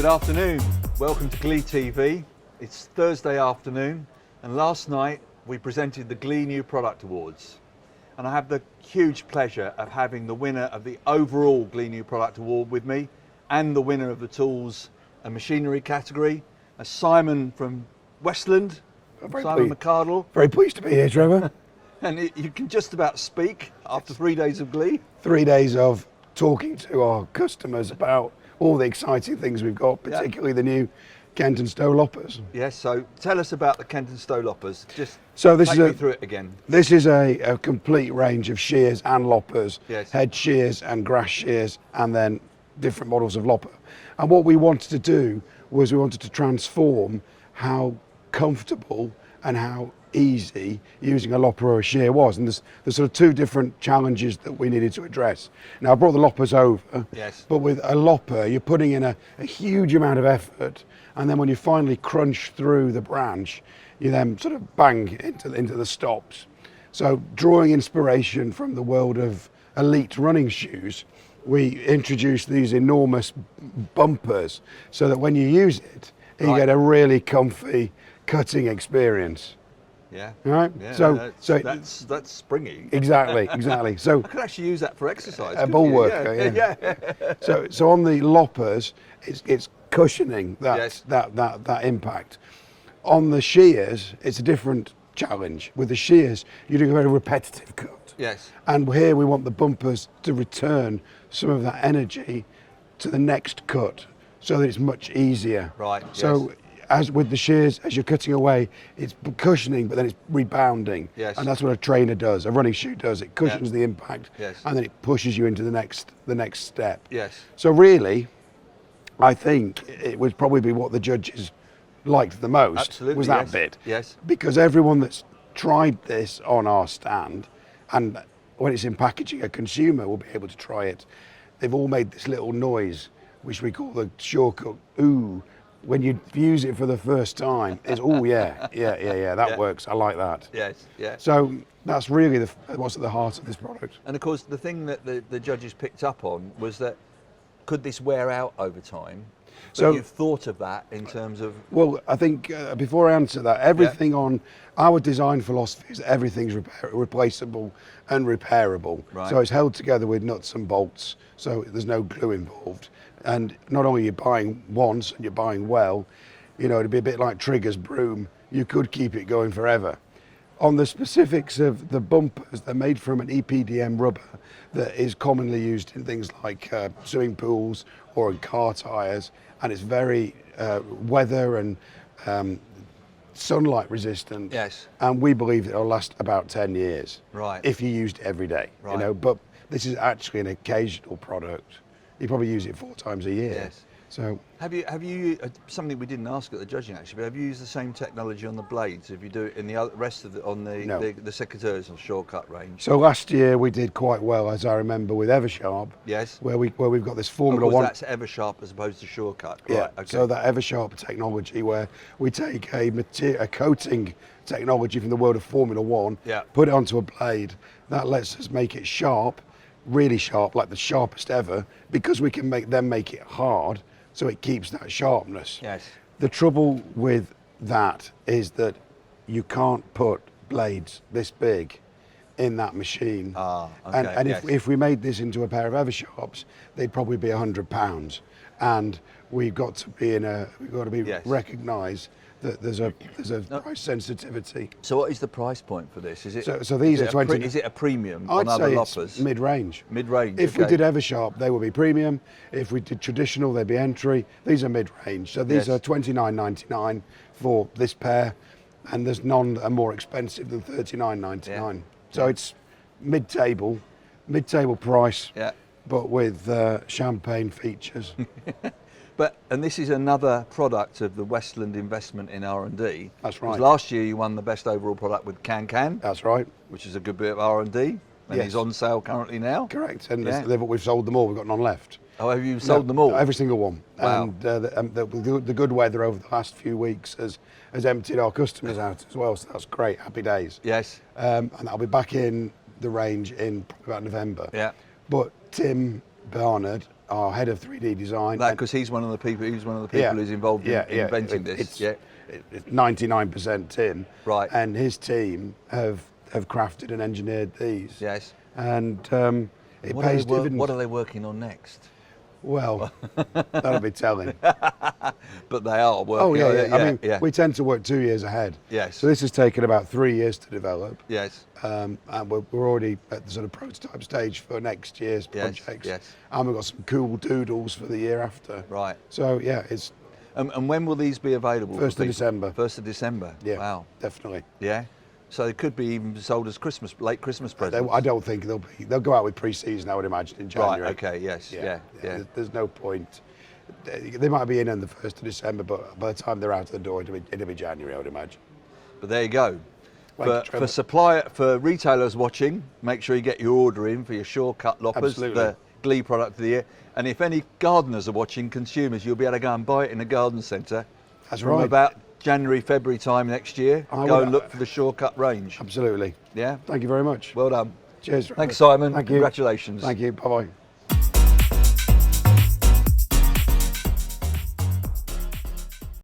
Good afternoon, welcome to Glee TV. It's Thursday afternoon and last night we presented the Glee New Product Awards. And I have the huge pleasure of having the winner of the overall Glee New Product Award with me and the winner of the Tools and Machinery category, Simon from Westland, Simon McArdle. Very pleased to be here, Trevor. And you can just about speak after 3 days of Glee. 3 days of talking to our customers about all the exciting things we've got, particularly the new Kent and Stowe Loppers. Yes, so tell us about the Kent and Stowe Loppers. Just so this take is me through it again. This is a complete range of shears and loppers, Yes. head shears and grass shears, and then different models of lopper. And what we wanted to do was we wanted to transform how comfortable and how easy using a lopper or a shear was, and there's sort of two different challenges that we needed to address. Now I brought the loppers over, Yes. but with a lopper you're putting in a huge amount of effort, and then when you finally crunch through the branch you then sort of bang into the stops. So drawing inspiration from the world of elite running shoes, we introduced these enormous bumpers so that when you use it you Right. get a really comfy cutting experience. Yeah. Right. Yeah, that's springy. Exactly. So I could actually use that for exercise. a couldn't bull you? worker. Yeah. So on the loppers, it's cushioning Yes. that impact. On the shears, it's a different challenge. With the shears, you're doing a very repetitive cut. Yes. And here we want the bumpers to return some of that energy to the next cut, so that it's much easier. Right. So. Yes. As with the shears, as you're cutting away, it's cushioning, but then it's rebounding. Yes. And that's what a trainer does, a running shoe does. It cushions the impact, Yes. and then it pushes you into the next step. Yes. So really, I think it would probably be what the judges liked the most. Absolutely. Was that yes. bit. Yes. Because everyone that's tried this on our stand, and when it's in packaging, a consumer will be able to try it. They've all made this little noise, which we call the shortcut ooh. When you use it for the first time, it's oh yeah, that works. I like that. Yes. Yeah. So that's really what's at the heart of this product. And of course, the thing that the judges picked up on was that could this wear out over time? But So you've thought of that in terms of well, I think before I answer that, everything on our design philosophy is everything's replaceable and repairable. Right. So it's held together with nuts and bolts, so there's no glue involved. And not only you're buying once and you're buying well, you know, it'd be a bit like Trigger's broom. You could keep it going forever. On the specifics of the bumpers, they're made from an EPDM rubber that is commonly used in things like swimming pools or in car tyres, and it's very weather and sunlight resistant. Yes. And we believe it'll last about 10 years. Right. If you used it every day. Right. You know, but this is actually an occasional product. You probably use it 4 times a year. Yes. So Have you something we didn't ask at the judging actually, but have you used the same technology on the blades? If you do it in the rest of No. the secateurs and shortcut range? So last year we did quite well, as I remember, with Eversharp, Yes. where we've got this Of Formula course, One. that's Eversharp as opposed to shortcut. Yeah. Right. Okay. So that Eversharp technology, where we take a coating technology from the world of Formula One, Yeah. put it onto a blade, that lets us make it sharp, really sharp, like the sharpest ever, because we can make it hard, so it keeps that sharpness. Yes. The trouble with that is that you can't put blades this big in that machine. Ah, okay, And yes. if we made this into a pair of Eversharps, they'd probably be £100. And we've got to be Yes. recognised that there's a price sensitivity. So what is the price point for this? Is it So these is are it 20. is it a premium I'd on other say loppers? it's mid-range. Mid-range. If we okay. did Eversharp, they would be premium. If we did traditional, they'd be entry. These are mid-range. So these Yes. are $29.99 for this pair, and there's none that are more expensive than $39.99. Yeah. So it's mid-table price, Yeah. but with champagne features. And this is another product of the Westland investment in R&D. That's 'Cause right. Last year you won the best overall product with Can, That's right. which is a good bit of R&D, and Yes. is on sale currently now. Correct. And Yeah. we've sold them all. We've got none left. Oh, have you sold them all? Every single one. Wow. And the good weather over the last few weeks has emptied our customers out as well. So that's great. Happy days. Yes. And that'll be back in the range in probably about November. Yeah. But Tim Barnard our head of 3D design. That because he's one of the people. He's one of the people who's involved in inventing this. It's 99% Tim. Right. And his team have crafted and engineered these. Yes. And it pays dividends. What are they working on next? Well, that'll be telling. But they are working. Oh yeah. I mean, we tend to work 2 years ahead. Yes. So this has taken about 3 years to develop. Yes. And we're already at the sort of prototype stage for next year's projects. Yes. And we've got some cool doodles for the year after. Right. So yeah, it's And when will these be available? 1st of December. 1st of December. Yeah. Wow. Definitely. Yeah. So they could be even sold as late Christmas presents. I don't think they'll go out with pre-season, I would imagine, in January. Right. Okay. Yes. Yeah. There's no point. They might be in on the 1st of December, but by the time they're out of the door, it'll be January, I would imagine. But there you go. Trevor. For retailers watching, make sure you get your order in for your shortcut loppers, Absolutely. the Glee product of the year. And if any gardeners are watching, consumers, you'll be able to go and buy it in a garden centre. That's from right. about January, February time next year. Go and look for the shortcut range. Absolutely. Yeah. Thank you very much. Well done. Cheers. Trevor. Thanks, Simon. Thank you. Congratulations. Thank you. Bye-bye.